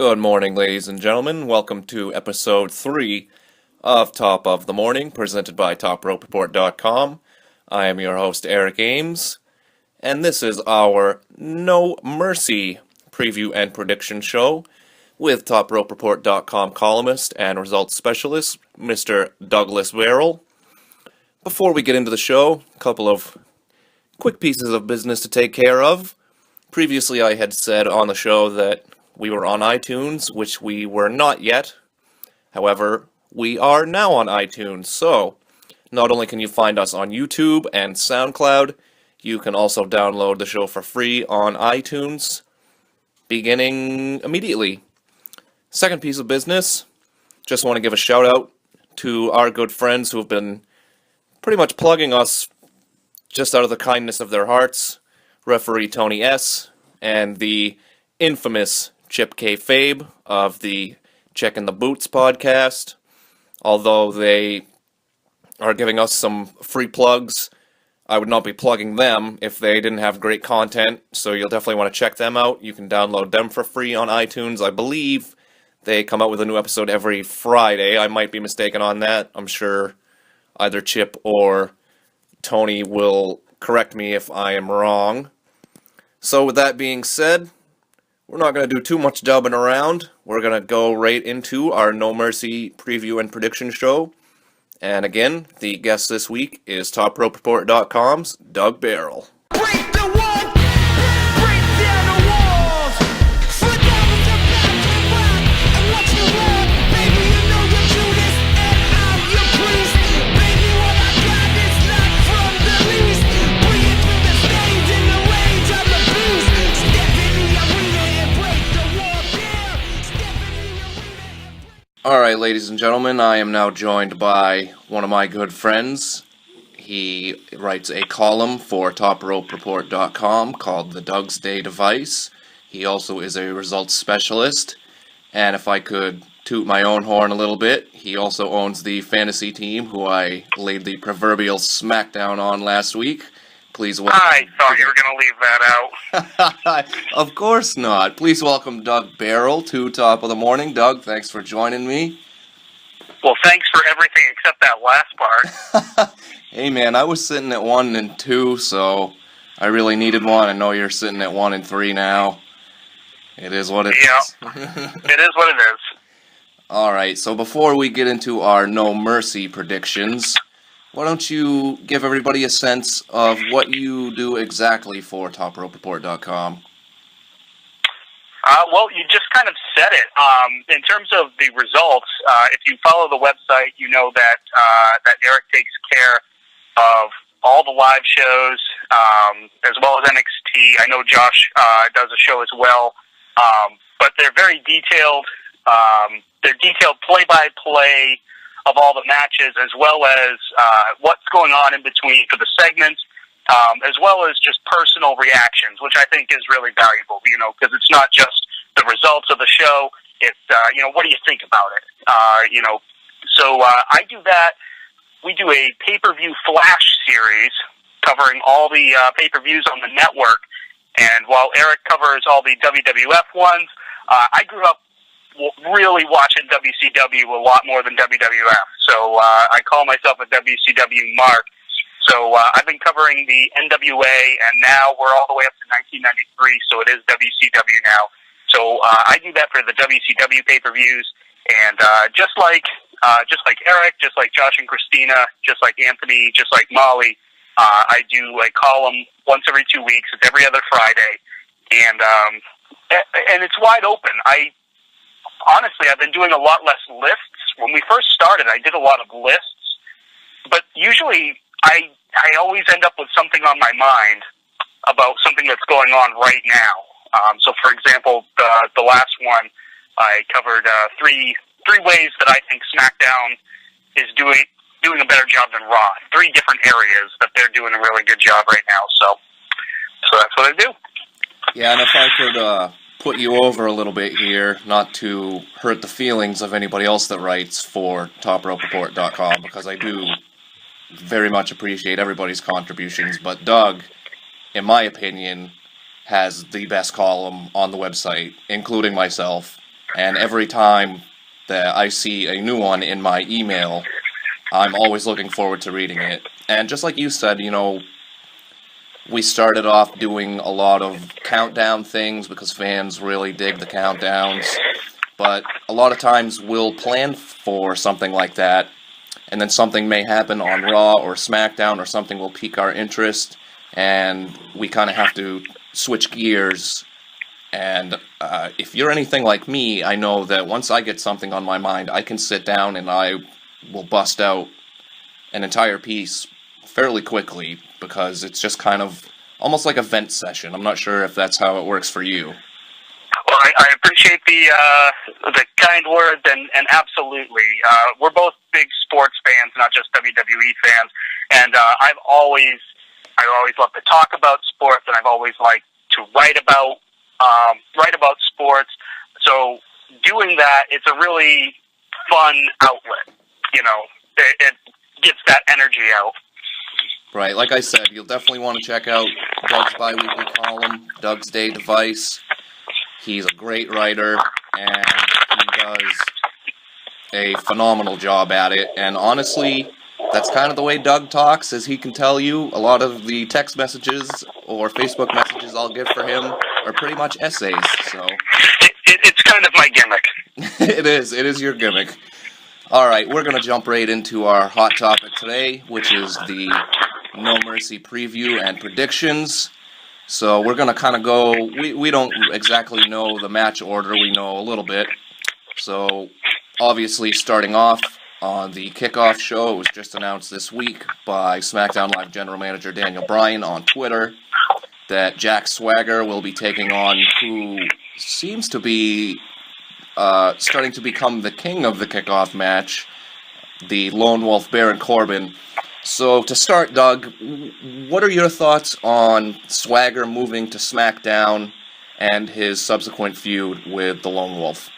Good morning, ladies and gentlemen. Welcome to episode 3 of Top of the Morning, presented by TopRopeReport.com. I am your host, Eric Ames, and this is our No Mercy preview and prediction show with TopRopeReport.com columnist and results specialist, Mr. Douglas Berrill. Before we get into the show, a couple of quick pieces of business to take care of. Previously, I had said on the show that we were on iTunes, which we were not yet. However, we are now on iTunes, so not only can you find us on YouTube and SoundCloud, you can also download the show for free on iTunes, beginning immediately. Second piece of business, just want to give a shout out to our good friends who have been pretty much plugging us just out of the kindness of their hearts, referee Tony S. and the infamous Chip Kayfabe of the Checkin' the Boots podcast. Although they are giving us some free plugs, I would not be plugging them if they didn't have great content, so you'll definitely want to check them out. You can download them for free on iTunes. I believe they come out with a new episode every Friday. I might be mistaken on that. I'm sure either Chip or Tony will correct me if I am wrong. So with that being said, we're not going to do too much dubbing around. We're going to go right into our No Mercy preview and prediction show. And again, the guest this week is TopRopeReport.com's Doug Berrill. Break the wall, break down the walls. Foot down with the back to rock and watch you walk. Baby, you know you're Judas and I'm your priest. Baby, what I got is not from the least. Bring it through the stage in the rage of the beast. Step in the arena and break the wall down. Step in the arena and break. Alright, ladies and gentlemen, I am now joined by one of my good friends. He writes a column for TopRopeReport.com called The Doug's Day Device. He also is a results specialist. And if I could toot my own horn a little bit, he also owns the fantasy team who I laid the proverbial Smackdown on last week. Please welcome... I thought you were going to leave that out. Of course not. Please welcome Doug Berrill to Top of the Morning. Doug, thanks for joining me. Well, thanks for everything except that last part. Hey man, I was sitting at 1 and 2, so I really needed one. I know you're sitting at 1 and 3 now. It is what it is. It is what it is. Alright, so before we get into our No Mercy predictions, why don't you give everybody a sense of what you do exactly for TopRopeReport.com? Well, you just kind of said it. In terms of the results, if you follow the website, you know that that Eric takes care of all the live shows, as well as NXT. I know Josh does a show as well, but they're very detailed. They're detailed play-by-play of all the matches, as well as what's going on in between for the segments, as well as just personal reactions, which I think is really valuable, because it's not just the results of the show, it's, what do you think about it? So I do that. We do a pay-per-view flash series covering all the pay-per-views on the network, and while Eric covers all the WWF ones, I grew up really watching WCW a lot more than WWF, so I call myself a WCW mark. So I've been covering the NWA, and now we're all the way up to 1993, so it is WCW now. So I do that for the WCW pay-per-views, and just like Eric, just like Josh and Christina, just like Anthony, just like Molly, I do a column once every 2 weeks. It's every other Friday, and it's wide open. Honestly, I've been doing a lot less lists. When we first started, I did a lot of lists, but usually I always end up with something on my mind about something that's going on right now. So, for example, the last one, I covered three ways that I think SmackDown is doing a better job than Raw. 3 different areas that they're doing a really good job right now. So that's what I do. Yeah, and if I could put you over a little bit here, not to hurt the feelings of anybody else that writes for TopRopeReport.com, because I do very much appreciate everybody's contributions, but Doug, in my opinion, has the best column on the website, including myself. and every time that I see a new one in my email, I'm always looking forward to reading it. And just like you said, we started off doing a lot of countdown things because fans really dig the countdowns, but a lot of times we'll plan for something like that, and then something may happen on Raw or Smackdown, or something will pique our interest, and we kind of have to switch gears. And if you're anything like me, I know that once I get something on my mind, I can sit down and I will bust out an entire piece fairly quickly, because it's just kind of almost like a vent session. I'm not sure if that's how it works for you. Well, I appreciate the kind words, and absolutely. We're both big sports fans, not just WWE fans, and I've always loved to talk about sports, and I've always liked to write about sports. So doing that, it's a really fun outlet. It gets that energy out. Right, like I said, you'll definitely want to check out Doug's bi-weekly column, Doug's Day Device. He's a great writer, and he does a phenomenal job at it. And honestly, that's kind of the way Doug talks, as he can tell you. A lot of the text messages or Facebook messages I'll get for him are pretty much essays, so... It's kind of my gimmick. It is your gimmick. Alright, we're going to jump right into our hot topic today, which is the No Mercy preview and predictions. So we're going to kind of go... We don't exactly know the match order, we know a little bit. So, obviously, starting off on the kickoff show, it was just announced this week by SmackDown Live General Manager Daniel Bryan on Twitter that Jack Swagger will be taking on who seems to be starting to become the king of the kickoff match, the Lone Wolf Baron Corbin. So to start, Doug, what are your thoughts on Swagger moving to SmackDown and his subsequent feud with the Lone Wolf?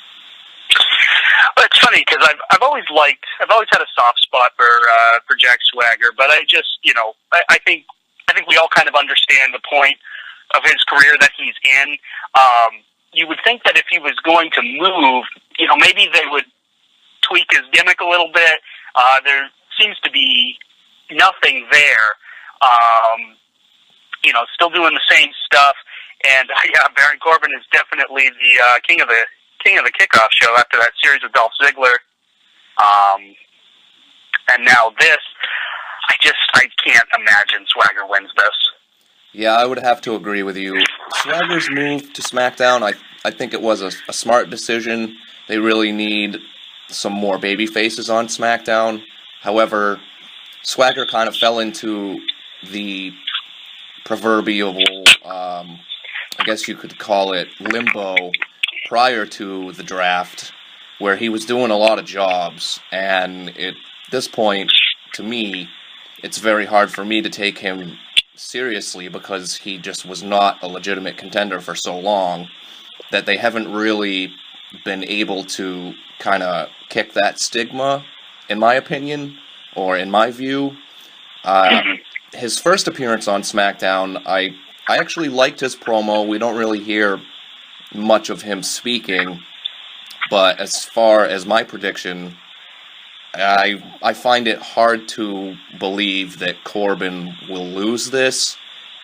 Well, it's funny because I've always had a soft spot for Jack Swagger, but I just I think we all kind of understand the point of his career that he's in. You would think that if he was going to move, maybe they would tweak his gimmick a little bit. There seems to be nothing there. Still doing the same stuff. And Baron Corbin is definitely the king of the kickoff show after that series with Dolph Ziggler. And now this, I can't imagine Swagger wins this. Yeah, I would have to agree with you. Swagger's move to SmackDown, I think it was a smart decision. They really need some more baby faces on SmackDown. However, Swagger kind of fell into the proverbial, I guess you could call it, limbo prior to the draft, where he was doing a lot of jobs, and at this point, to me, it's very hard for me to take him seriously because he just was not a legitimate contender for so long that they haven't really been able to kind of kick that stigma, in my opinion, or in my view. His first appearance on SmackDown, I actually liked his promo. We don't really hear much of him speaking, but as far as my prediction, I find it hard to believe that Corbin will lose this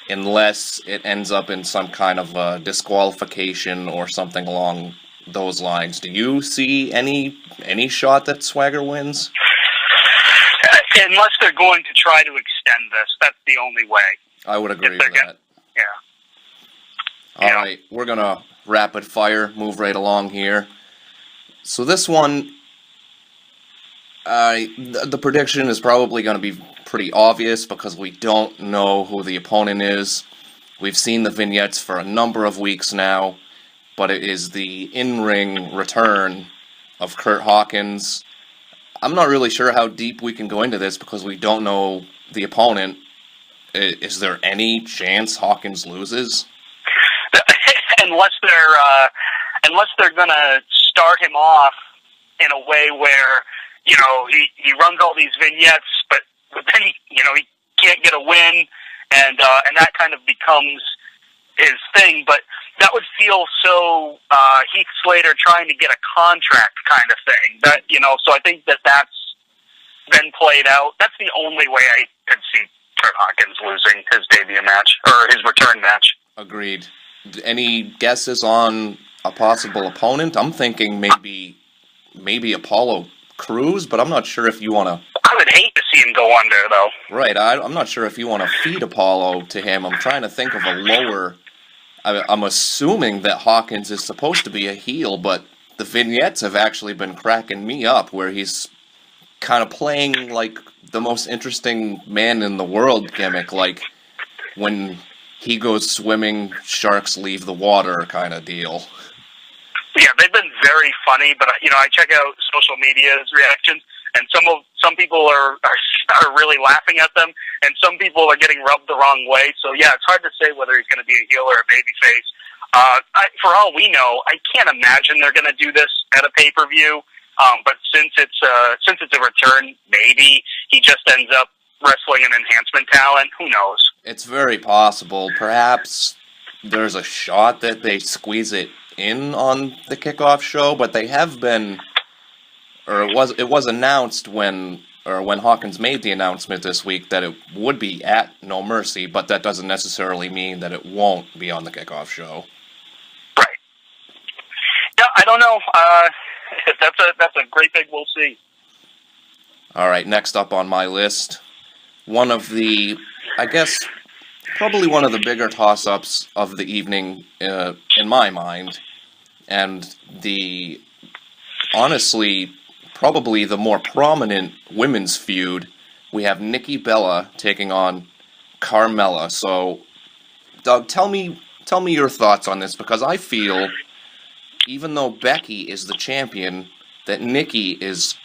unless it ends up in some kind of disqualification or something along those lines. Do you see any shot that Swagger wins? Unless they're going to try to extend this, that's the only way. I would agree with that. Yeah. Alright, we're going to rapid fire, move right along here. So this one, the prediction is probably going to be pretty obvious because we don't know who the opponent is. We've seen the vignettes for a number of weeks now, but it is the in-ring return of Curt Hawkins. I'm not really sure how deep we can go into this because we don't know the opponent. Is there any chance Hawkins loses? Unless they're gonna start him off in a way where he runs all these vignettes, but then he can't get a win, and that kind of becomes his thing. But that would feel so Heath Slater trying to get a contract kind of thing. That, you know, so I think that that's been played out. That's the only way I could see Curt Hawkins losing his debut match or his return match. Agreed. Any guesses on a possible opponent? I'm thinking maybe Apollo Crews, but I'm not sure if you want to... I would hate to see him go under, though. Right, I'm not sure if you want to feed Apollo to him. I'm trying to think of a lower... I'm assuming that Hawkins is supposed to be a heel, but the vignettes have actually been cracking me up, where he's kind of playing like the most interesting man in the world gimmick, like when he goes swimming, sharks leave the water kind of deal. Yeah, they've been very funny, but you know, I check out social media's reactions, and some people are really laughing at them, and some people are getting rubbed the wrong way. So yeah, it's hard to say whether he's going to be a heel or a babyface. For all we know, I can't imagine they're going to do this at a pay-per-view. But since it's a return, maybe he just ends up wrestling an enhancement talent. Who knows? It's very possible. Perhaps there's a shot that they squeeze it in on the kickoff show, but they have been, or it was announced when Hawkins made the announcement this week that it would be at No Mercy, but that doesn't necessarily mean that it won't be on the kickoff show. Right. Yeah, I don't know. That's a great big we'll see. All right, next up on my list, one of the, I guess, probably one of the bigger toss-ups of the evening in my mind, and honestly, probably the more prominent women's feud. We have Nikki Bella taking on Carmella. So, Doug, tell me your thoughts on this, because I feel, even though Becky is the champion, that Nikki is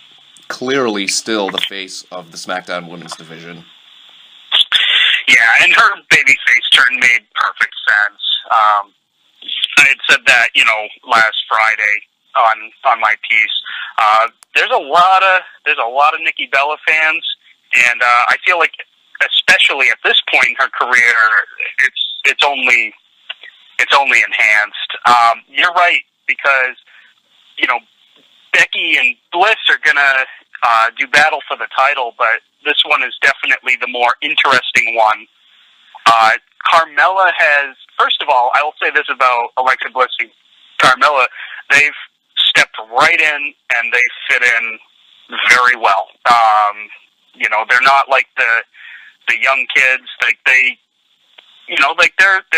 clearly still the face of the SmackDown Women's Division. Yeah, and her babyface turn made perfect sense. I had said that, you know, last Friday on my piece. There's a lot of Nikki Bella fans, and I feel like, especially at this point in her career, it's only enhanced. You're right, because, you know, Becky and Bliss are gonna do battle for the title, but this one is definitely the more interesting one. Carmella has, first of all, I will say this about Alexa Bliss and Carmella: they've stepped right in and they fit in very well. You know, they're not like the young kids. Like they're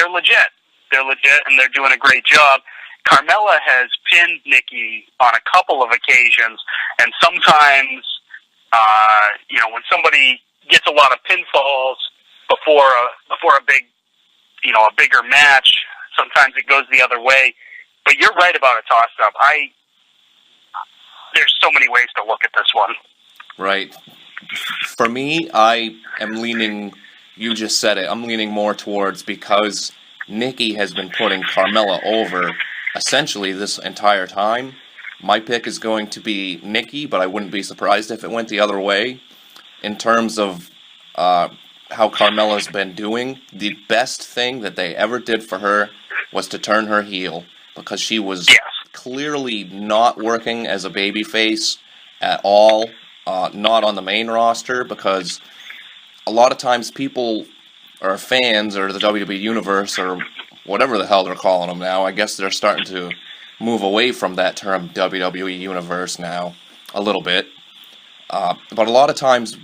legit. They're legit, and they're doing a great job. Carmella has pinned Nikki on a couple of occasions, and sometimes, you know, when somebody gets a lot of pinfalls before a bigger match, sometimes it goes the other way. But you're right about a toss-up. There's so many ways to look at this one. Right. For me, I am leaning, you just said it, I'm leaning more towards, because Nikki has been putting Carmella over essentially this entire time. My pick is going to be Nikki, but I wouldn't be surprised if it went the other way. In terms of how Carmella's been doing, the best thing that they ever did for her was to turn her heel, because she was clearly not working as a babyface at all, not on the main roster, because a lot of times people, or fans, or the WWE Universe, or whatever the hell they're calling them now, I guess they're starting to move away from that term WWE Universe now, a little bit. But a lot of times,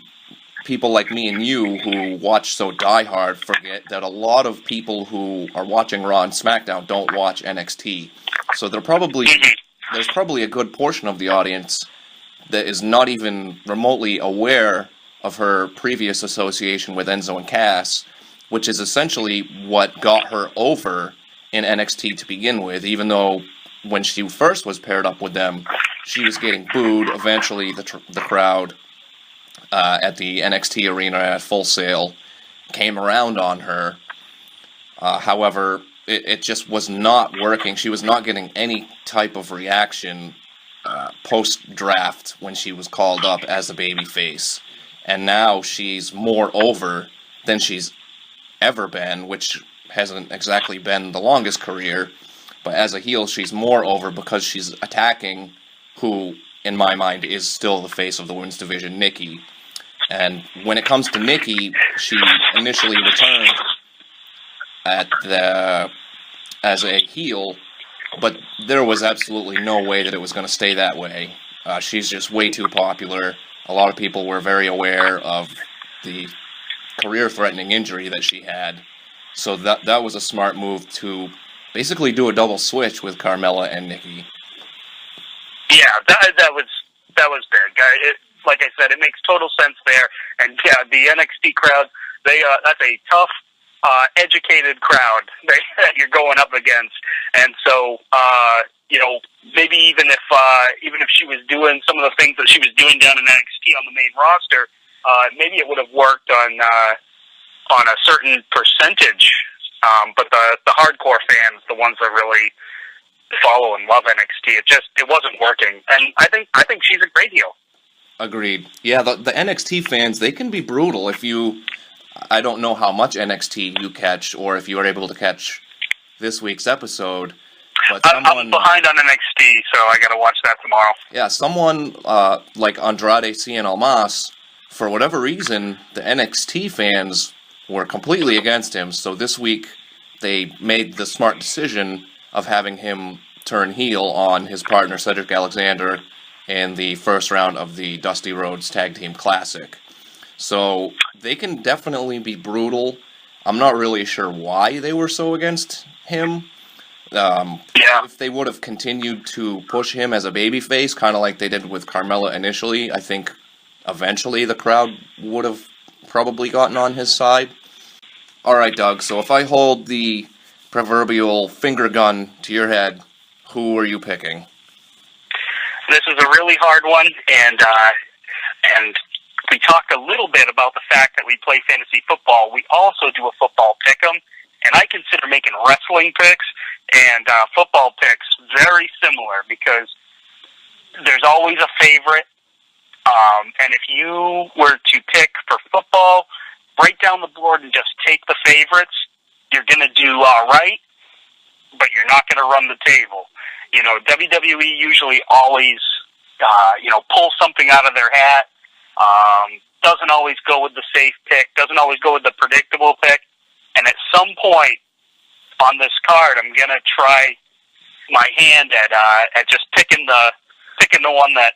people like me and you who watch so diehard forget that a lot of people who are watching Raw and SmackDown don't watch NXT. So there's probably a good portion of the audience that is not even remotely aware of her previous association with Enzo and Cass, which is essentially what got her over in NXT to begin with, even though when she first was paired up with them, she was getting booed. Eventually, the crowd at the NXT arena at Full Sail came around on her. However, it just was not working. She was not getting any type of reaction post-draft when she was called up as a babyface. And now she's more over than she's ever been, which hasn't exactly been the longest career, but as a heel, she's more over because she's attacking who, in my mind, is still the face of the women's division, Nikki. And when it comes to Nikki, she initially returned as a heel, but there was absolutely no way that it was going to stay that way. She's just way too popular. A lot of people were very aware of the career-threatening injury that she had, so that was a smart move to basically do a double switch with Carmella and Nikki. Yeah, that was big. Like I said, it makes total sense there. And yeah, the NXT crowd, that's a tough, educated crowd that you're going up against. And so, maybe even if she was doing some of the things that she was doing down in NXT on the main roster, maybe it would have worked on a certain percentage. But the hardcore fans, the ones that really follow and love NXT, it wasn't working. And I think she's a great heel. Agreed. Yeah, the NXT fans, they can be brutal if you... I don't know how much NXT you catch, or if you were able to catch this week's episode, but I'm behind on NXT, so I gotta watch that tomorrow. Yeah, someone like Andrade Cien Almas, for whatever reason, the NXT fans were completely against him, so this week they made the smart decision of having him turn heel on his partner Cedric Alexander in the first round of the Dusty Rhodes Tag Team Classic. So they can definitely be brutal. I'm not really sure why they were so against him. If they would have continued to push him as a babyface, kind of like they did with Carmella initially, I think eventually the crowd would have probably gotten on his side. Alright, Doug, so if I hold the proverbial finger gun to your head, who are you picking? This is a really hard one, and we talked a little bit about the fact that we play fantasy football. We also do a football pick'em, and I consider making wrestling picks and football picks very similar because there's always a favorite. And if you were to pick for football, right down the board and just take the favorites, you're going to do all right, but you're not going to run the table. WWE usually always, pull something out of their hat. Doesn't always go with the safe pick, doesn't always go with the predictable pick. And at some point on this card, I'm gonna try my hand at just picking the one that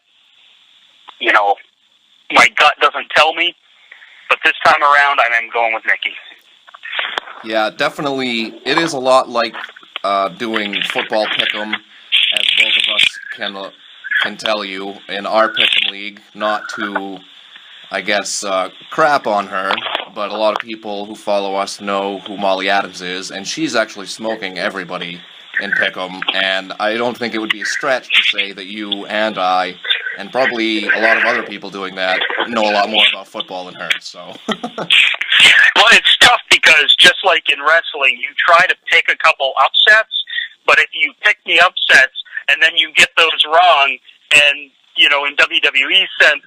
my gut doesn't tell me. But this time around, I'm going with Nikki. Yeah, definitely. It is a lot like doing football pick'em, as both of us can tell you in our pick'em league. Not to, I guess, crap on her, but a lot of people who follow us know who Molly Adams is, and she's actually smoking everybody in pick'em. And I don't think it would be a stretch to say that you and I, and probably a lot of other people doing that, know a lot more about football than her. So. Well, it's tough because just like in wrestling, you try to pick a couple upsets, but if you pick the upsets and then you get those wrong, and in WWE sense,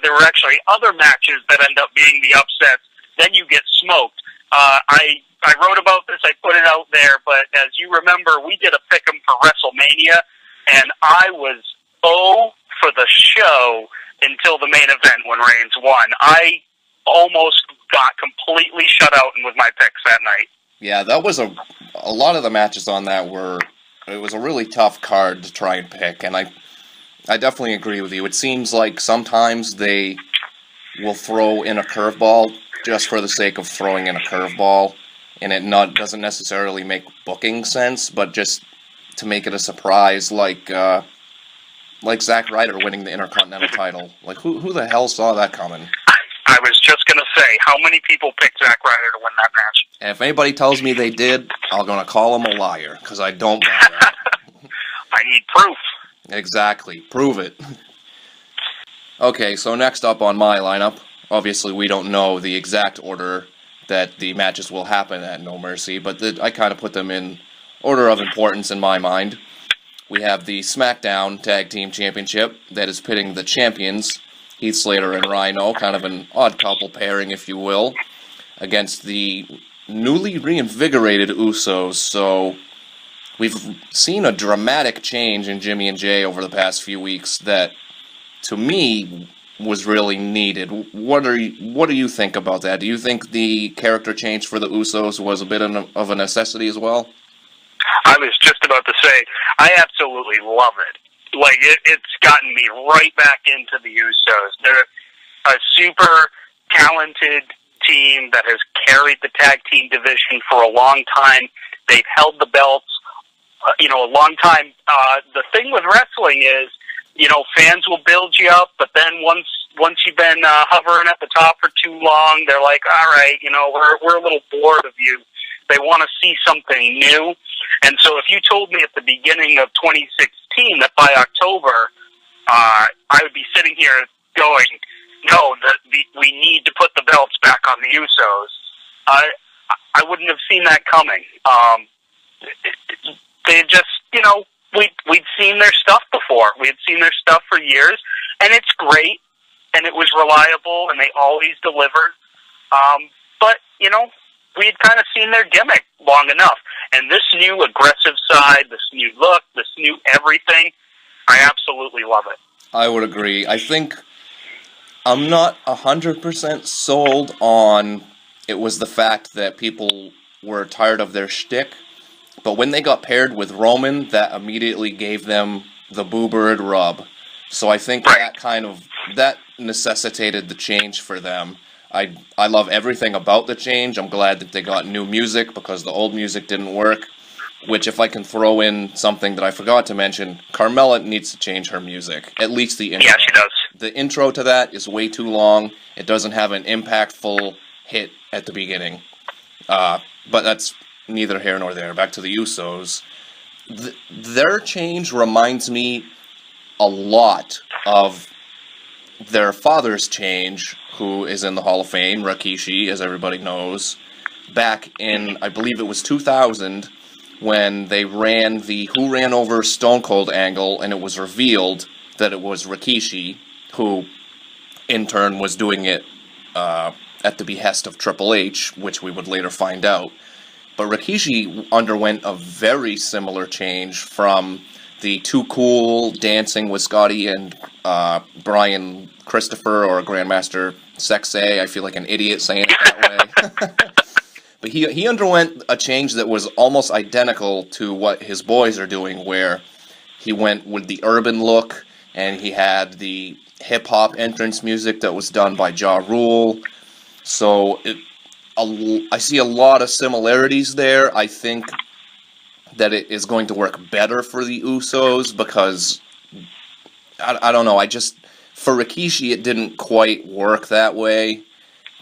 there were actually other matches that end up being the upsets, then you get smoked. I wrote about this, I put it out there, but as you remember, we did a pick'em for WrestleMania, and I was 0 for the show until the main event when Reigns won. I almost got completely shut out with my picks that night. Yeah, that was a lot of the matches on that it was a really tough card to try and pick, and I definitely agree with you. It seems like sometimes they will throw in a curveball just for the sake of throwing in a curveball, and it doesn't necessarily make booking sense, but just to make it a surprise, like Zack Ryder winning the Intercontinental title. Like, who the hell saw that coming? I was just going to say, how many people picked Zack Ryder to win that match? And if anybody tells me they did, I'm going to call them a liar, because I don't buy that. I need proof. Exactly. Prove it. Okay, so next up on my lineup, obviously we don't know the exact order that the matches will happen at No Mercy, but I kind of put them in order of importance in my mind. We have the Smackdown Tag Team Championship that is pitting the champions, Heath Slater and Rhino, kind of an odd couple pairing, if you will, against the newly reinvigorated Usos, so we've seen a dramatic change in Jimmy and Jay over the past few weeks that, to me, was really needed. What do you think about that? Do you think the character change for the Usos was a bit of a necessity as well? I was just about to say, I absolutely love it. Like, it's gotten me right back into the Usos. They're a super talented team that has carried the tag team division for a long time. They've held the belts, a long time. The thing with wrestling is, fans will build you up, but then once you've been hovering at the top for too long, they're like, all right, we're a little bored of you. They want to see something new. And so if you told me at the beginning of 2016 that by October, I would be sitting here going, no, we need to put the belts back on the Usos, I wouldn't have seen that coming. They just, we'd seen their stuff before. We had seen their stuff for years, and it's great, and it was reliable, and they always delivered. But, we had kind of seen their gimmick long enough. And this new aggressive side, this new look, this new everything, I absolutely love it. I would agree. I think I'm not 100% sold on it was the fact that people were tired of their shtick, but when they got paired with Roman, that immediately gave them the Boo Bird rub. So I think that necessitated the change for them. I love everything about the change. I'm glad that they got new music because the old music didn't work, which if I can throw in something that I forgot to mention, Carmella needs to change her music, at least the intro. Yeah, she does. The intro to that is way too long. It doesn't have an impactful hit at the beginning. But that's neither here nor there. Back to the Usos. Their change reminds me a lot of their father's change, who is in the Hall of Fame, Rikishi, as everybody knows, back in, I believe it was 2000, when they ran the Who Ran Over Stone Cold angle, and it was revealed that it was Rikishi, who, in turn, was doing it at the behest of Triple H, which we would later find out. But Rikishi underwent a very similar change from the Too Cool dancing with Scotty and Brian Christopher, or Grandmaster Sexay. I feel like an idiot saying it that way. But he underwent a change that was almost identical to what his boys are doing, where he went with the urban look, and he had the hip-hop entrance music that was done by Ja Rule. So I see a lot of similarities there. I think that it is going to work better for the Usos because, I don't know, for Rikishi it didn't quite work that way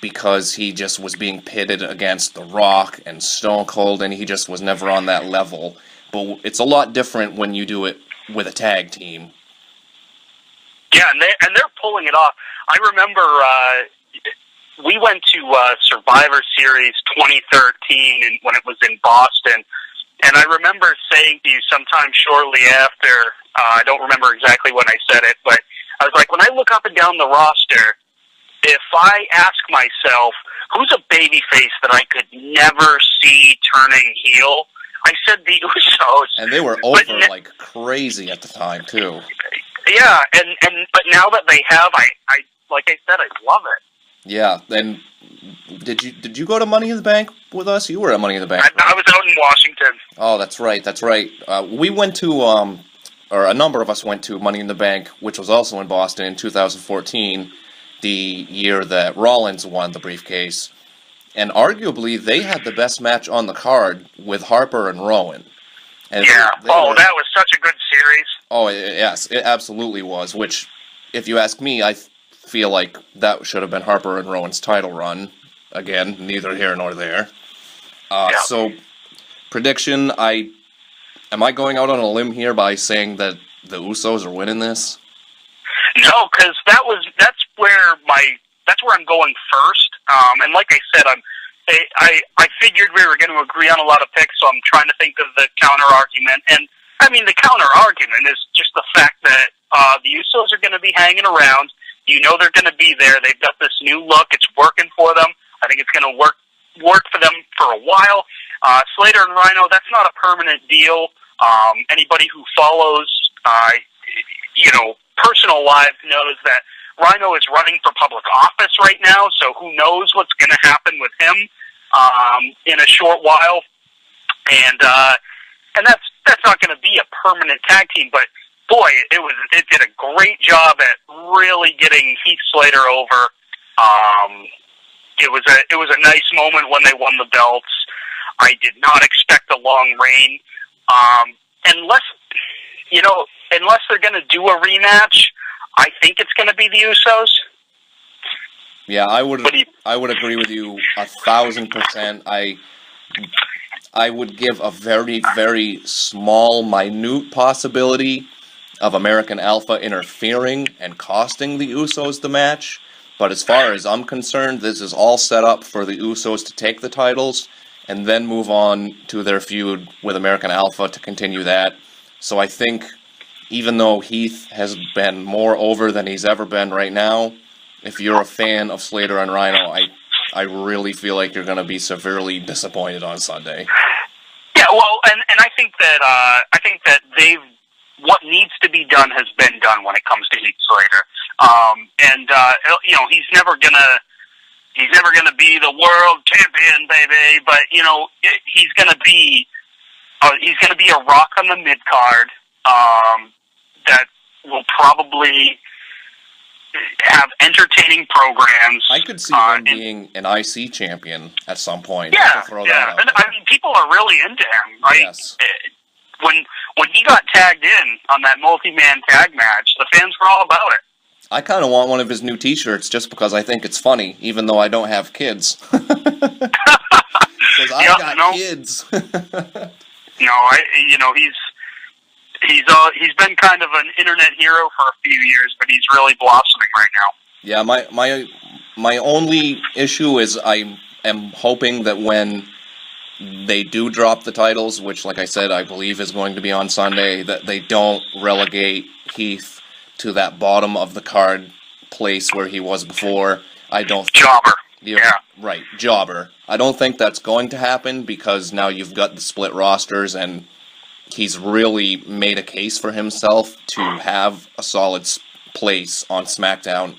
because he just was being pitted against The Rock and Stone Cold, and he just was never on that level. But it's a lot different when you do it with a tag team. Yeah, and they're pulling it off. I remember we went to Survivor Series 2013 and when it was in Boston, and I remember saying to you sometime shortly after, I don't remember exactly when I said it, but I was like, when I look up and down the roster, if I ask myself, who's a babyface that I could never see turning heel, I said the Usos. And they were over like crazy at the time, too. Yeah, but now that they have, I like I said, I love it. Yeah, and did you go to Money in the Bank with us? You were at Money in the Bank. I was out in Washington. Oh, that's right. We went to, or a number of us went to Money in the Bank, which was also in Boston in 2014, the year that Rollins won the briefcase. And arguably, they had the best match on the card with Harper and Rowan. And that was such a good series. Oh, yes, it absolutely was, which, if you ask me, I feel like that should have been Harper and Rowan's title run. Again, neither here nor there. So, prediction, am I going out on a limb here by saying that the Usos are winning this? No, because that's where I'm going first. And like I said, I figured we were going to agree on a lot of picks, so I'm trying to think of the counter argument. And I mean, the counter argument is just the fact that the Usos are going to be hanging around. You know they're going to be there. They've got this new look. It's working for them. I think it's going to work worked for them for a while. Slater and Rhino, that's not a permanent deal. Anybody who follows, personal lives knows that Rhino is running for public office right now, so who knows what's going to happen with him in a short while. And that's not going to be a permanent tag team, but boy, it did a great job at really getting Heath Slater over. It was a nice moment when they won the belts. I did not expect a long reign, unless they're going to do a rematch. I think it's going to be the Usos. Yeah, I would agree with you 1,000%. I would give a very, very small, minute possibility of American Alpha interfering and costing the Usos the match. But as far as I'm concerned, this is all set up for the Usos to take the titles and then move on to their feud with American Alpha to continue that. So I think, even though Heath has been more over than he's ever been right now, if you're a fan of Slater and Rhino, I really feel like you're going to be severely disappointed on Sunday. Yeah, well, and I think that what needs to be done has been done when it comes to Heath Slater. He's never gonna be the world champion, baby. But he's gonna be a rock on the mid card that will probably have entertaining programs. I could see him being an IC champion at some point. Yeah. And I mean, people are really into him, right? Yes. When he got tagged in on that multi-man tag match, the fans were all about it. I kind of want one of his new T-shirts just because I think it's funny, even though I don't have kids. Because I got kids. He's been kind of an internet hero for a few years, but he's really blossoming right now. Yeah, my only issue is I am hoping that when they do drop the titles, which, like I said, I believe is going to be on Sunday, that they don't relegate Heath to that bottom of the card place where he was before. I don't think... Jobber. Yeah. Right, jobber. I don't think that's going to happen because now you've got the split rosters and he's really made a case for himself to have a solid place on Smackdown,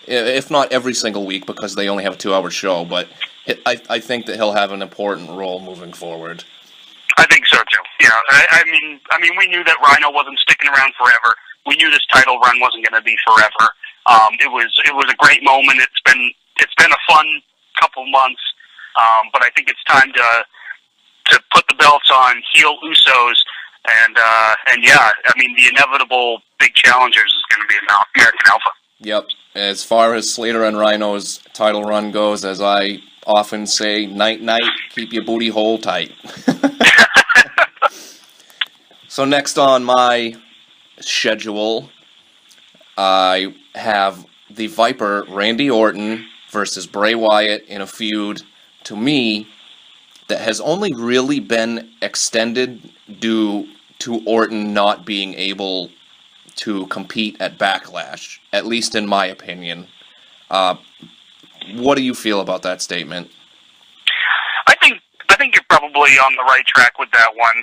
if not every single week because they only have a 2-hour show, but I think that he'll have an important role moving forward. I think so too. Yeah, I mean, we knew that Rhino wasn't sticking around forever. We knew this title run wasn't going to be forever. It was a great moment. It's been a fun couple months, but I think it's time to put the belts on heel Usos, and yeah, I mean, the inevitable big challengers is going to be American Alpha. Yep. As far as Slater and Rhino's title run goes, as I often say, night night, keep your booty hole tight. So next on my schedule, I have the Viper Randy Orton versus Bray Wyatt in a feud, to me, that has only really been extended due to Orton not being able to compete at Backlash, at least in my opinion. What do you feel about that statement? I think you're probably on the right track with that one.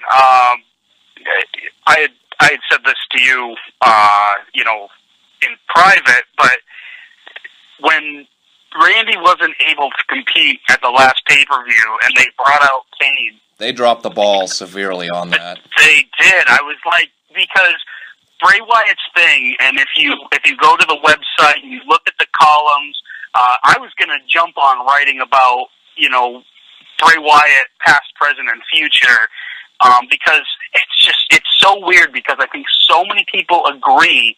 I had said this to you, in private, but when Randy wasn't able to compete at the last pay-per-view and they brought out Kane, they dropped the ball severely on that. They did. I was like, because Bray Wyatt's thing, and if you go to the website and you look at the columns, I was going to jump on writing about, Bray Wyatt, past, present, and future, because it's so weird, because I think so many people agree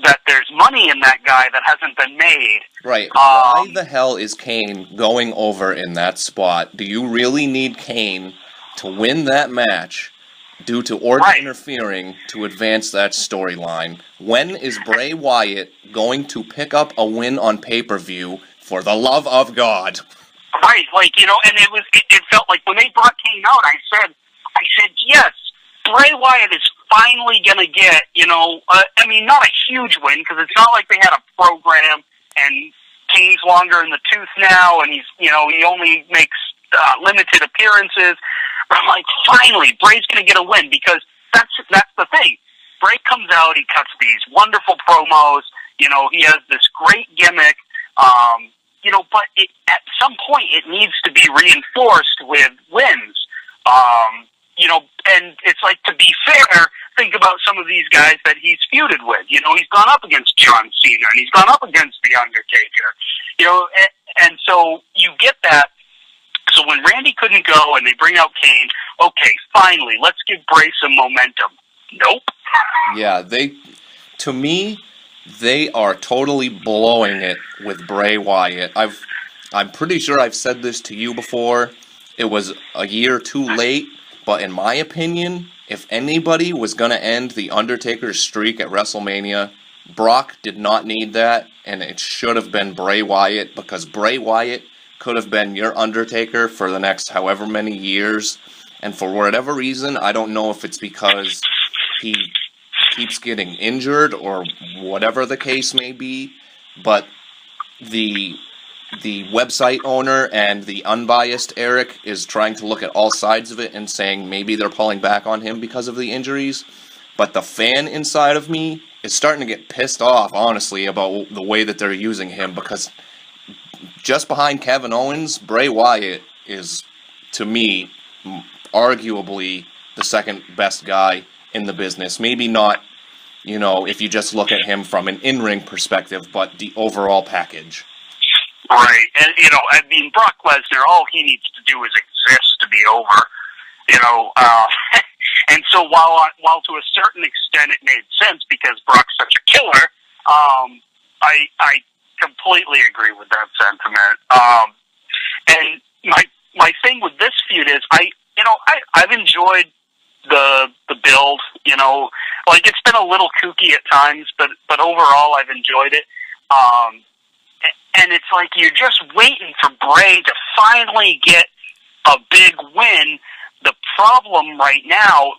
that there's money in that guy that hasn't been made. Right. Why the hell is Kane going over in that spot? Do you really need Kane to win that match due to Orton interfering to advance that storyline? When is Bray Wyatt going to pick up a win on pay-per-view, for the love of God? Right, and it felt like when they brought Kane out, I said, yes, Bray Wyatt is finally going to get, not a huge win, because it's not like they had a program, and Kane's longer in the tooth now, and he's, he only makes limited appearances. But I'm like, finally, Bray's going to get a win, because that's the thing. Bray comes out, he cuts these wonderful promos. He has this great gimmick. But at some point it needs to be reinforced with wins. And it's like, to be fair, think about some of these guys that he's feuded with. He's gone up against John Cena, and he's gone up against The Undertaker. And so you get that. So when Randy couldn't go and they bring out Kane, okay, finally, let's give Bray some momentum. Nope. Yeah, to me, they are totally blowing it with Bray Wyatt. I'm pretty sure I've said this to you before. It was a year too late, but in my opinion, if anybody was going to end The Undertaker's streak at WrestleMania, Brock did not need that, and it should have been Bray Wyatt, because Bray Wyatt could have been your Undertaker for the next however many years, and for whatever reason, I don't know if it's because he keeps getting injured or whatever the case may be, but the website owner and the unbiased Eric is trying to look at all sides of it and saying maybe they're pulling back on him because of the injuries, but the fan inside of me is starting to get pissed off, honestly, about the way that they're using him, because just behind Kevin Owens, Bray Wyatt is, to me, arguably the second best guy in the business. Maybe not, if you just look at him from an in-ring perspective, but the overall package. Right. And, Brock Lesnar, all he needs to do is exist to be over. And so while to a certain extent it made sense because Brock's such a killer, I completely agree with that sentiment. And my thing with this feud is I've enjoyed the build. It's been a little kooky at times, but overall I've enjoyed it. And it's like you're just waiting for Bray to finally get a big win. The problem right now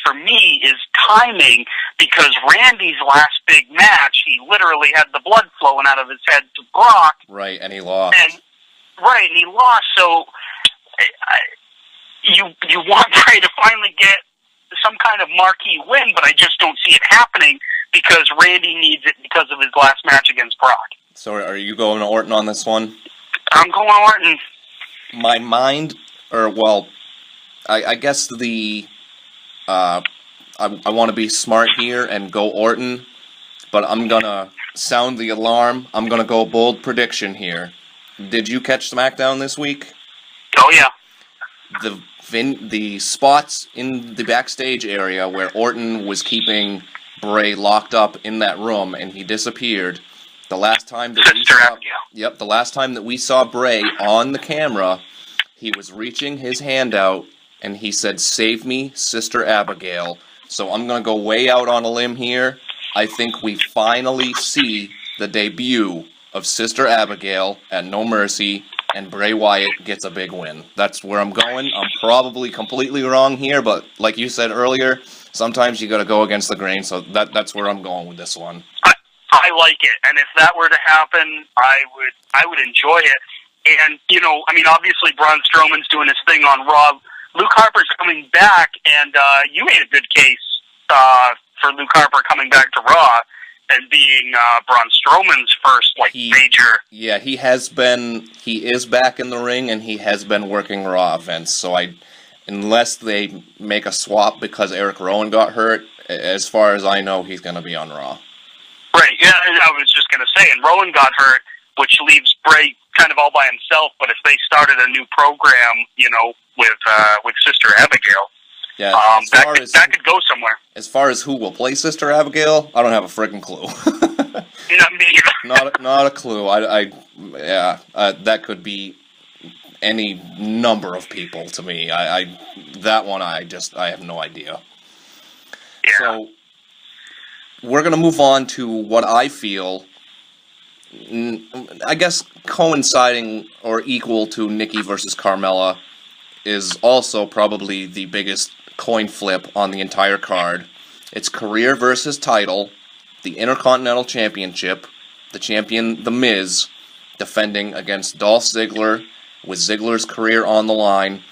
for me is timing, because Randy's last big match, he literally had the blood flowing out of his head to Brock. Right, and he lost. And he lost. So you want Bray to finally get some kind of marquee win, but I just don't see it happening because Randy needs it because of his last match against Brock. So are you going to Orton on this one? I'm going to Orton. My mind, I guess I want to be smart here and go Orton, but I'm going to sound the alarm. I'm going to go bold prediction here. Did you catch SmackDown this week? Oh, yeah. The spots in the backstage area where Orton was keeping Bray locked up in that room and he disappeared. The last time that we saw Bray on the camera, he was reaching his hand out and he said, "Save me, Sister Abigail." So I'm going to go way out on a limb here. I think we finally see the debut of Sister Abigail at No Mercy, and Bray Wyatt gets a big win. That's where I'm going. I'm probably completely wrong here, but like you said earlier, sometimes you got to go against the grain, so that's where I'm going with this one. I like it, and if that were to happen, I would enjoy it. And, obviously Braun Strowman's doing his thing on Raw. Luke Harper's coming back, and you made a good case for Luke Harper coming back to Raw and being Braun Strowman's first, major... Yeah, he is back in the ring, and he has been working Raw events, so unless they make a swap because Eric Rowan got hurt, as far as I know, he's going to be on Raw. Right, yeah, I was just going to say, and Rowan got hurt, which leaves Bray kind of all by himself, but if they started a new program, with Sister Abigail, yeah, that could go somewhere. As far as who will play Sister Abigail, I don't have a freaking clue. Not a clue. That could be any number of people to me. I have no idea. Yeah. So we're going to move on to what I feel, I guess coinciding or equal to Nikki versus Carmella, is also probably the biggest coin flip on the entire card. It's career versus title, the Intercontinental Championship, the champion, The Miz, defending against Dolph Ziggler with Ziggler's career on the line.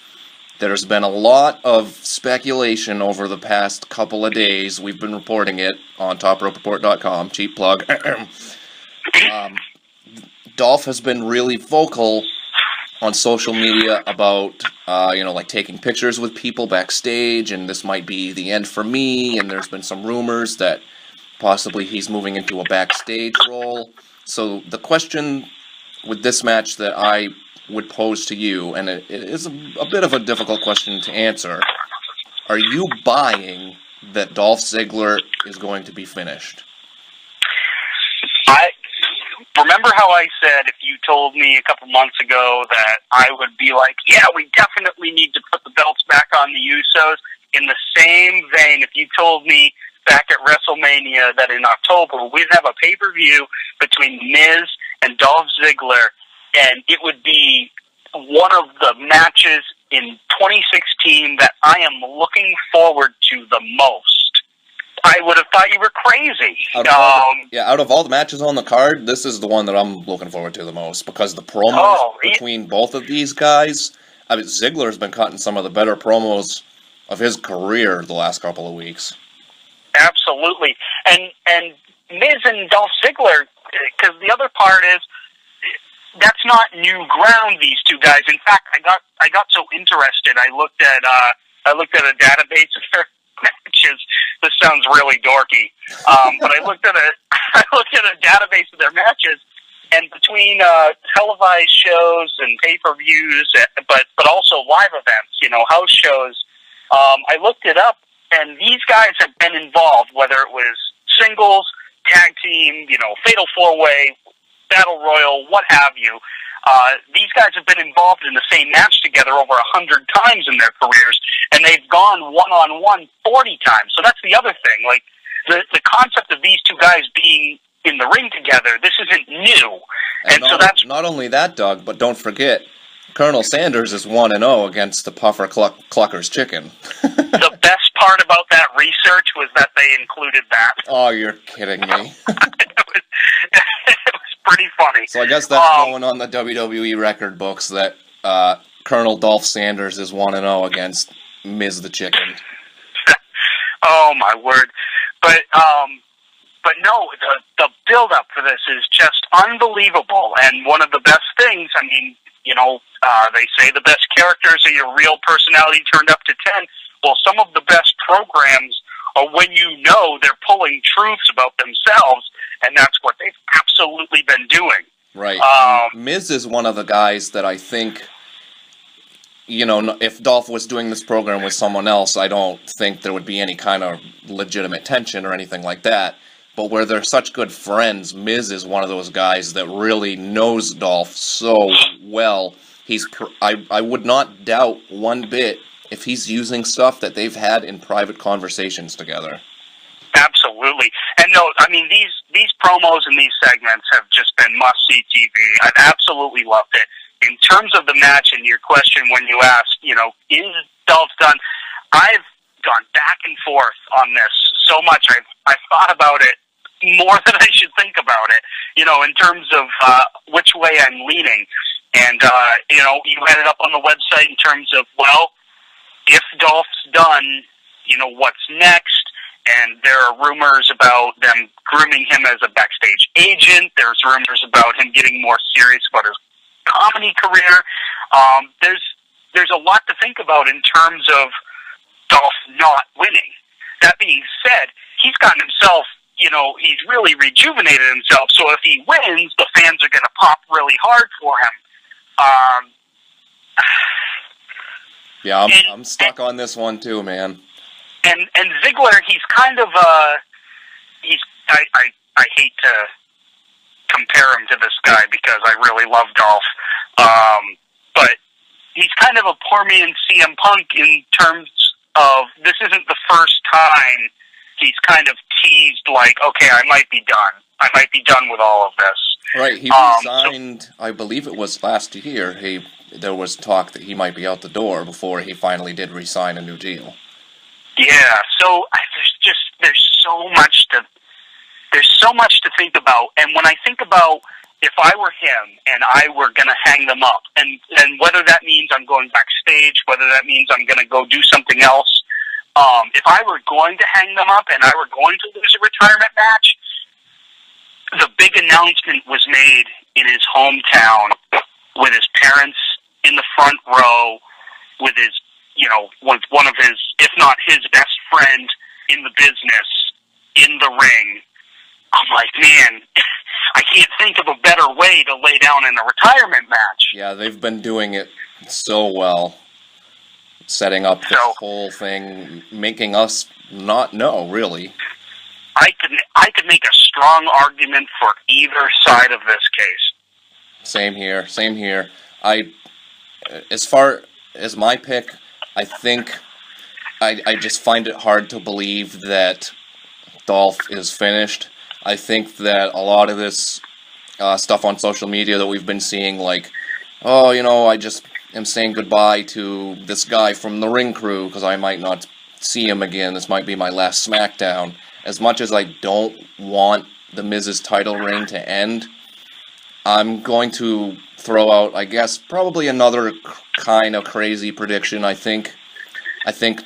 There's been a lot of speculation over the past couple of days. We've been reporting it on TopRopeReport.com. Cheap plug. Dolph has been really vocal on social media about, like taking pictures with people backstage, and this might be the end for me, and there's been some rumors that possibly he's moving into a backstage role. So the question with this match that I would pose to you, and it is a bit of a difficult question to answer, are you buying that Dolph Ziggler is going to be finished? Remember how I said if you told me a couple months ago that I would be like, yeah, we definitely need to put the belts back on the Usos? In the same vein, if you told me back at WrestleMania that in October we'd have a pay-per-view between Miz and Dolph Ziggler, and it would be one of the matches in 2016 that I am looking forward to the most, I would have thought you were crazy. Out of all the matches on the card, this is the one that I'm looking forward to the most, because the promos between both of these guys, I mean, Ziggler's been cutting some of the better promos of his career the last couple of weeks. Absolutely. And Miz and Dolph Ziggler, because the other part is, that's not new ground, these two guys. In fact, I got so interested, I looked at a database of their matches. This sounds really dorky, but I looked at a database of their matches, and between televised shows and pay-per-views, but also live events, house shows, I looked it up, and these guys have been involved, whether it was singles, tag team, fatal four-way, battle royal, what have you. These guys have been involved in the same match together over 100 times in their careers, and they've gone one-on-one 40 times. So that's the other thing. Like, the concept of these two guys being in the ring together, this isn't new. And so that's... Not only that, Doug, but don't forget, Colonel Sanders is 1-0 against the Puffer Clucker's Chicken. The best part about that research was that they included that. Oh, you're kidding me. It was pretty funny. So I guess that's going on the WWE record books that Colonel Dolph Sanders is 1-0 against Miz the Chicken. Oh my word! But no, the build up for this is just unbelievable. And one of the best things, I mean, they say the best characters are your real personality turned up to 10. Well, some of the best programs are when they're pulling truths about themselves, and that's what they've absolutely been doing. Right. Miz is one of the guys that I think, if Dolph was doing this program with someone else, I don't think there would be any kind of legitimate tension or anything like that. But where they're such good friends, Miz is one of those guys that really knows Dolph so well. I would not doubt one bit if he's using stuff that they've had in private conversations together. Absolutely. And no, I mean, these promos and these segments have just been must-see TV. I've absolutely loved it. In terms of the match and your question when you asked, is Dolph done? I've gone back and forth on this so much. I've thought about it more than I should think about it, in terms of which way I'm leaning. And, you had it up on the website in terms of, well, if Dolph's done, what's next? And there are rumors about them grooming him as a backstage agent. There's rumors about him getting more serious about his comedy career. There's a lot to think about in terms of Dolph not winning. That being said, he's gotten himself, he's really rejuvenated himself. So if he wins, the fans are going to pop really hard for him. Yeah, I'm stuck on this one too, man. And Ziggler, he's kind of I hate to compare him to this guy because I really love Dolph, but he's kind of a poor man's CM Punk in terms of this isn't the first time he's kind of teased like, okay, I might be done with all of this. Right, he resigned, I believe it was last year, there was talk that he might be out the door before he finally did re-sign a new deal. Yeah, so there's so much to think about, and when I think about if I were him and I were going to hang them up, and whether that means I'm going backstage, whether that means I'm going to go do something else, if I were going to hang them up and I were going to lose a retirement match, the big announcement was made in his hometown with his parents in the front row, with his, with one of his, if not his best friend in the business, in the ring. I'm like, man, I can't think of a better way to lay down in a retirement match. Yeah, they've been doing it so well, setting up the whole thing, making us not know, really. I could make a strong argument for either side of this case. Same here. As far as my pick, I think I just find it hard to believe that Dolph is finished. I think that a lot of this stuff on social media that we've been seeing, like, I just am saying goodbye to this guy from the ring crew because I might not see him again. This might be my last Smackdown. As much as I don't want the Miz's title reign to end, I'm going to throw out, I guess, probably another kind of crazy prediction. I think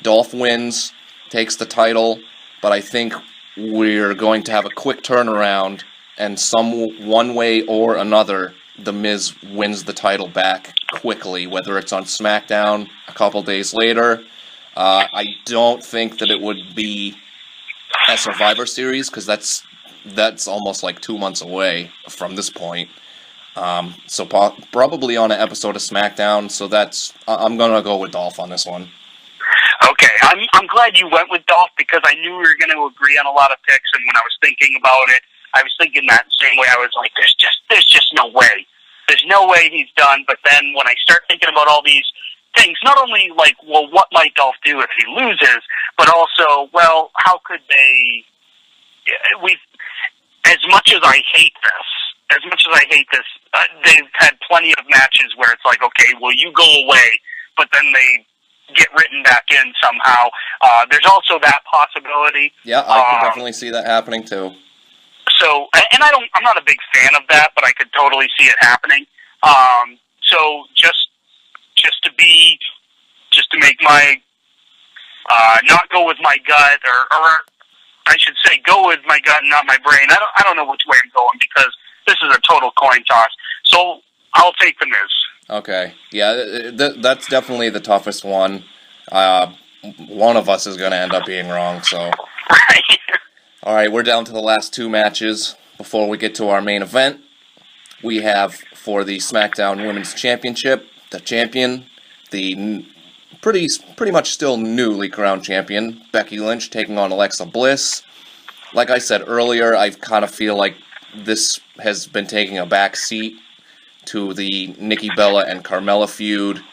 Dolph wins, takes the title, but I think we're going to have a quick turnaround, and one way or another, the Miz wins the title back quickly, whether it's on SmackDown a couple days later. I don't think that it would be a Survivor Series, because that's almost like 2 months away from this point. So probably on an episode of SmackDown. So I'm gonna go with Dolph on this one. Okay, I'm glad you went with Dolph, because I knew we were going to agree on a lot of picks, and when I was thinking about it, I was thinking that same way. I was like, there's just no way. There's no way he's done. But then when I start thinking about all these things, not only like, well, what might Dolph do if he loses, but also, well, how could they? As much as I hate this, they've had plenty of matches where it's like, okay, well, you go away, but then they get written back in somehow. There's also that possibility. Yeah, I could definitely see that happening too. So, and I'm not a big fan of that, but I could totally see it happening. So just to make my not go with my gut, or I should say go with my gut and not my brain. I don't know which way I'm going, because this is a total coin toss. So I'll take the Miz. Okay. Yeah, that's definitely the toughest one. One of us is going to end up being wrong, so. Right. All right, we're down to the last two matches before we get to our main event. We have, for the SmackDown Women's Championship, the champion, the pretty much still newly crowned champion, Becky Lynch, taking on Alexa Bliss. Like I said earlier, I kind of feel like this has been taking a back seat to the Nikki Bella and Carmella feud,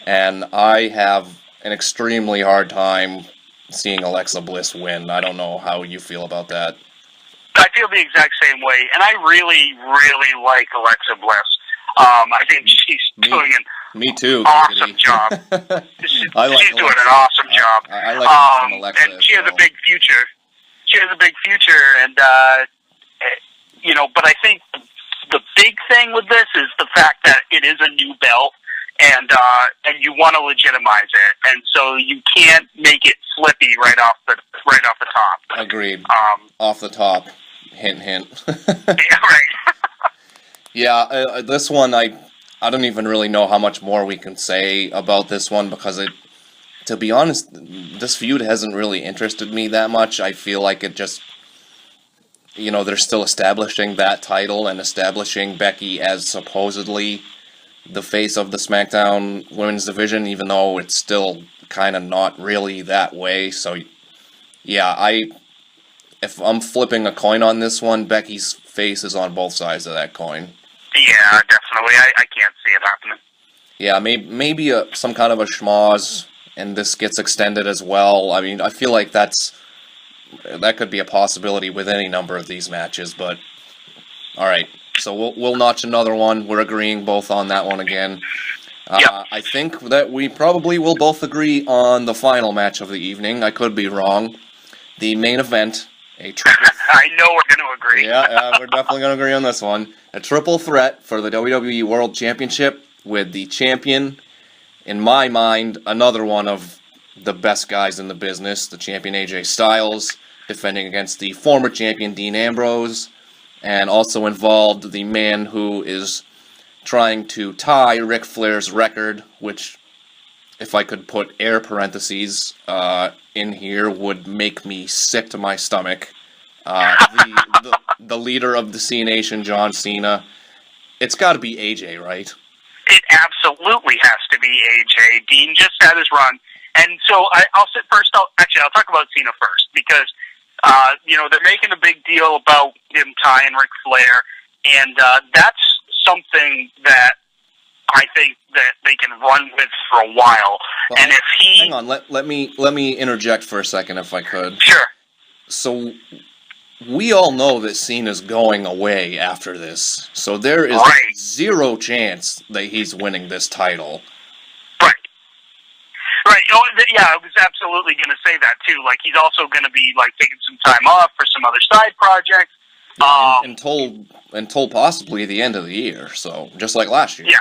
and I have an extremely hard time seeing Alexa Bliss win. I don't know how you feel about that. I feel the exact same way, and I really, really like Alexa Bliss. I think she's doing an awesome job. She's doing an awesome job. I like Alexa and she has a big future. She has a big future, and but I think the big thing with this is the fact that it is a new belt, and you want to legitimize it, and so you can't make it flippy right off the top. Agreed. Off the top. Hint, hint. Yeah, right. Yeah, this one, I don't even really know how much more we can say about this one, because to be honest, this feud hasn't really interested me that much. I feel like it just, they're still establishing that title and establishing Becky as supposedly the face of the SmackDown Women's Division, even though it's still kind of not really that way. So, yeah, if I'm flipping a coin on this one, Becky's face is on both sides of that coin. Yeah, definitely. I can't see it happening. Yeah, maybe some kind of a schmoz, and this gets extended as well. I mean, I feel like that could be a possibility with any number of these matches, but alright. So we'll notch another one. We're agreeing both on that one again. Yep. I think that we probably will both agree on the final match of the evening. I could be wrong. The main event, A triple. I know we're going to agree. Yeah, we're definitely going to agree on this one. A triple threat for the WWE World Championship with the champion, in my mind, another one of the best guys in the business, the champion AJ Styles, defending against the former champion Dean Ambrose, and also involved the man who is trying to tie Ric Flair's record, which, if I could put air parentheses in here, would make me sick to my stomach. The leader of the C Nation, John Cena. It's got to be AJ, right? It absolutely has to be AJ. Dean just had his run. And so I'll sit first. I'll talk about Cena first because, they're making a big deal about him tying Ric Flair. And that's something that I think that they can run with for a while. Well, and if he... Hang on, let me interject for a second if I could. Sure. So, we all know that Cena's going away after this. So there is Right. zero chance that he's winning this title. Right. Right. Yeah, I was absolutely going to say that, too. Like, he's also going to be, like, taking some time off for some other side projects. Until possibly the end of the year, so just like last year. Yeah.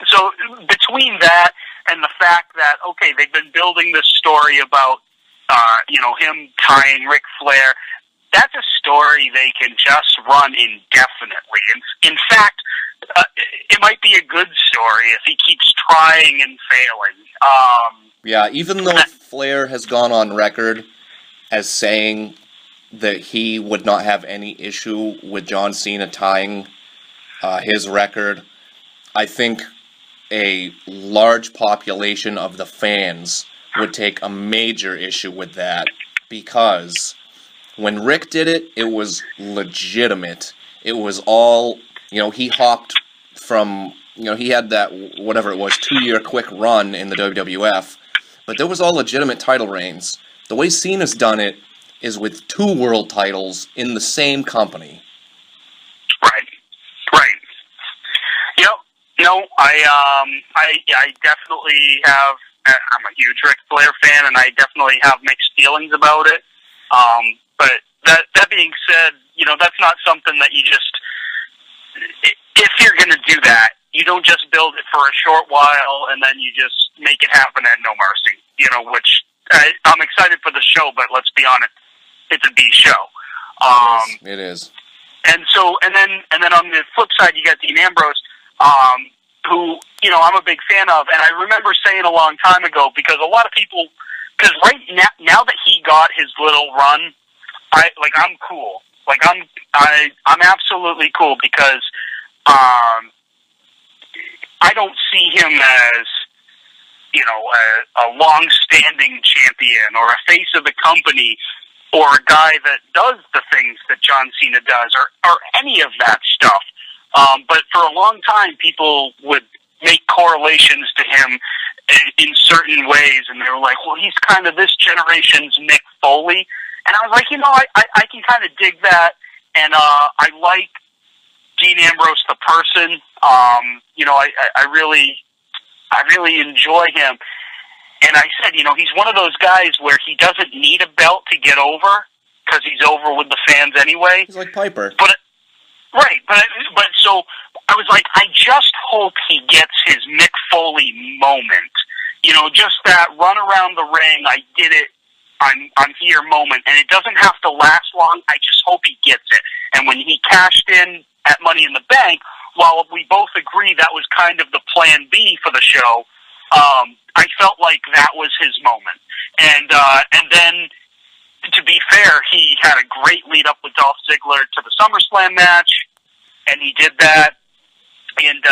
So between that and the fact that, okay, they've been building this story about, him tying Ric Flair, that's a story they can just run indefinitely. In fact, it might be a good story if he keeps trying and failing. Yeah, even though Flair has gone on record as saying that he would not have any issue with John Cena tying his record, I think a large population of the fans would take a major issue with that, because when Rick did it, it was legitimate. It was all, he hopped from, he had that, whatever it was, 2-year quick run in the WWF, but there was all legitimate title reigns. The way Cena's done it is with 2 world titles in the same company. Right. I definitely have. I'm a huge Ric Flair fan, and I definitely have mixed feelings about it. But that being said, that's not something that you just. If you're going to do that, you don't just build it for a short while and then you just make it happen at No Mercy. Which I'm excited for the show, but let's be honest, it's a B show. It is. And then on the flip side, you got Dean Ambrose, who, I'm a big fan of. And I remember saying a long time ago, because a lot of people, because right now that he got his little run, I'm cool. I'm absolutely cool because, I don't see him as, a long-standing champion or a face of the company or a guy that does the things that John Cena does or any of that stuff. But for a long time, people would make correlations to him in certain ways, and they were like, well, he's kind of this generation's Mick Foley. And I was like, I can kind of dig that, and I like Dean Ambrose the person. I really enjoy him. And I said, he's one of those guys where he doesn't need a belt to get over because he's over with the fans anyway. He's like Piper. But so I was like, I just hope he gets his Mick Foley moment. Just that run around the ring, I did it, I'm here moment. And it doesn't have to last long. I just hope he gets it. And when he cashed in at Money in the Bank, while we both agree that was kind of the plan B for the show, I felt like that was his moment. And then, to be fair, he had a great lead up with Dolph Ziggler to the SummerSlam match, and he did that. And,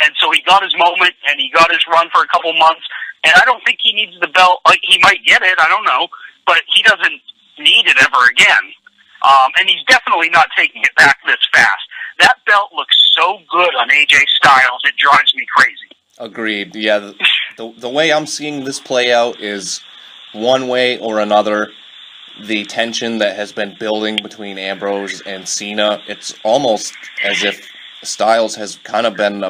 and so he got his moment, and he got his run for a couple months, and I don't think he needs the belt. Like, he might get it, I don't know, but he doesn't need it ever again. And he's definitely not taking it back this fast. That belt looks so good on AJ Styles, it drives me crazy. Agreed. Yeah, the way I'm seeing this play out is one way or another. The tension that has been building between Ambrose and Cena, it's almost as if Styles has kind of been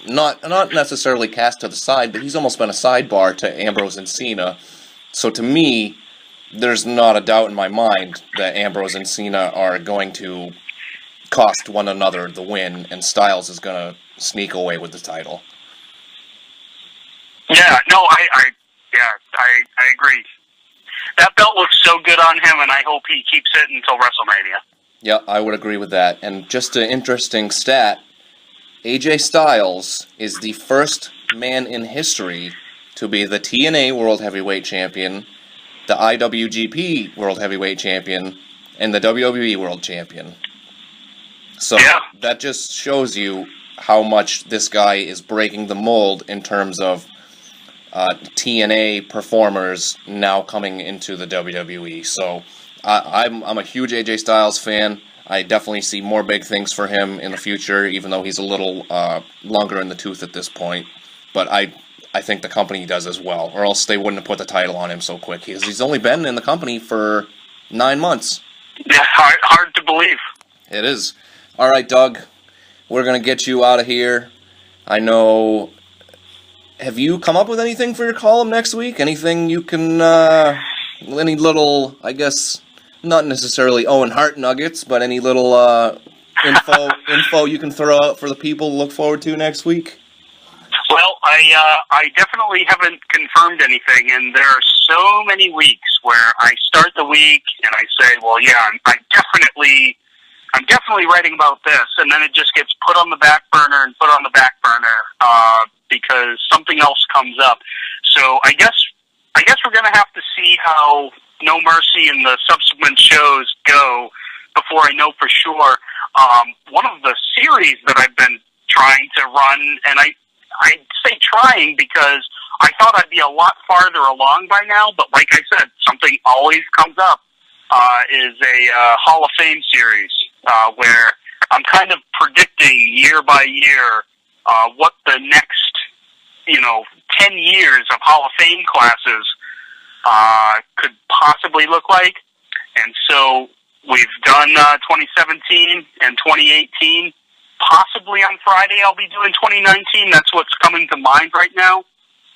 not necessarily cast to the side, but he's almost been a sidebar to Ambrose and Cena. So to me, there's not a doubt in my mind that Ambrose and Cena are going to cost one another the win, and Styles is going to sneak away with the title. Yeah, no, I agree. That belt looks so good on him, and I hope he keeps it until WrestleMania. Yeah, I would agree with that. And just an interesting stat, AJ Styles is the first man in history to be the TNA World Heavyweight Champion, the IWGP World Heavyweight Champion, and the WWE World Champion. So that just shows you how much this guy is breaking the mold in terms of TNA performers now coming into the WWE. So I'm a huge AJ Styles fan. I definitely see more big things for him in the future, even though he's a little longer in the tooth at this point. But I think the company does as well, or else they wouldn't have put the title on him so quick. He's only been in the company for 9 months. Yeah, hard to believe. It is. All right, Doug, we're going to get you out of here. I know... Have you come up with anything for your column next week? Anything you can... any little, I guess, not necessarily Owen Hart nuggets, but any little info you can throw out for the people to look forward to next week? Well, I definitely haven't confirmed anything, and there are so many weeks where I start the week and I say, well, yeah, I'm definitely writing about this, and then it just gets put on the back burner and put on the back burner because something else comes up. So I guess we're going to have to see how No Mercy and the subsequent shows go before I know for sure. One of the series that I've been trying to run, and I say trying because I thought I'd be a lot farther along by now, but like I said, something always comes up, is a Hall of Fame series where I'm kind of predicting year by year what the next, 10 years of Hall of Fame classes could possibly look like. And so we've done 2017 and 2018. Possibly on Friday I'll be doing 2019. That's what's coming to mind right now.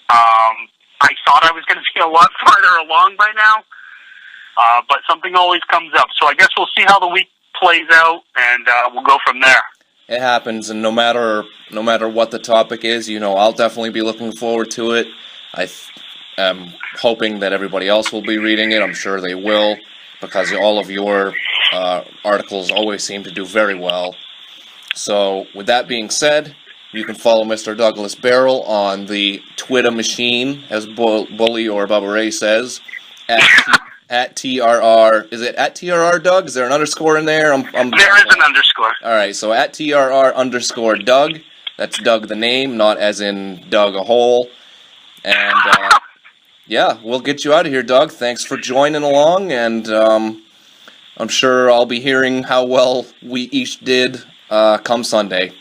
I thought I was going to be a lot farther along by now, but something always comes up. So I guess we'll see how the week plays out, and we'll go from there. It happens, and no matter what the topic is, I'll definitely be looking forward to it. I am hoping that everybody else will be reading it. I'm sure they will, because all of your articles always seem to do very well. So, with that being said, you can follow Mr. Douglas Berrill on the Twitter machine, as Bully or Bubba Ray says, at TRR. Is it at TRR, Doug? Is there an underscore in there? There is an underscore. All right, so at TRR_Doug. That's Doug the name, not as in dug a hole. And, yeah, we'll get you out of here, Doug. Thanks for joining along, and I'm sure I'll be hearing how well we each did come Sunday.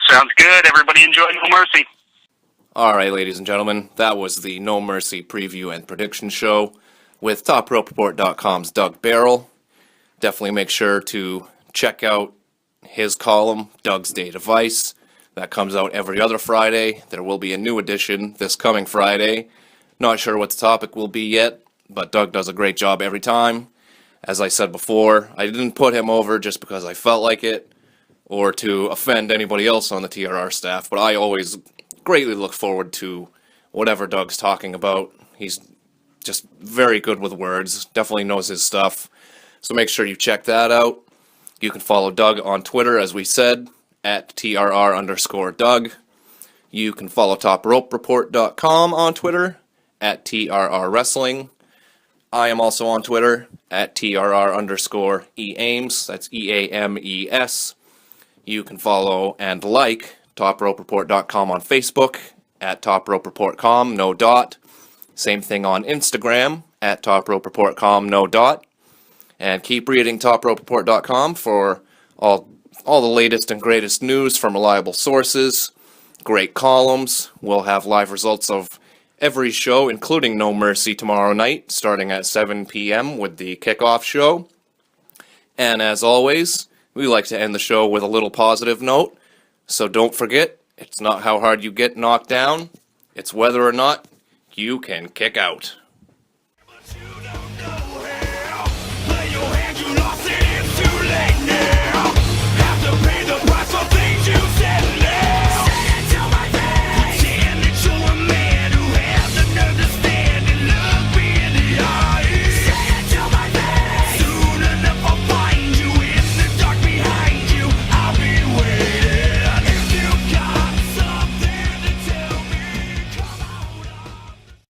Sounds good. Everybody enjoy No Mercy. All right, ladies and gentlemen, that was the No Mercy preview and prediction show with TopRopeReport.com's Doug Berrill. Definitely make sure to check out his column, Doug's Day Device. That comes out every other Friday. There will be a new edition this coming Friday. Not sure what the topic will be yet, but Doug does a great job every time. As I said before, I didn't put him over just because I felt like it, or to offend anybody else on the TRR staff, but I always greatly look forward to whatever Doug's talking about. He's just very good with words, definitely knows his stuff, so make sure you check that out. You can follow Doug on Twitter, as we said, at TRR_Doug. You can follow TopRopeReport.com on Twitter, at TRR Wrestling. I am also on Twitter, at TRR_EAmes, that's EAMES. You can follow and like TopRopeReport.com on Facebook, at TopRopeReport.com, no dot. Same thing on Instagram, at TopRopeReport.com, no dot. And keep reading TopRopeReport.com for all the latest and greatest news from reliable sources, great columns. We'll have live results of every show, including No Mercy tomorrow night, starting at 7 p.m. with the kickoff show. And as always, we like to end the show with a little positive note. So don't forget, it's not how hard you get knocked down, it's whether or not you can kick out.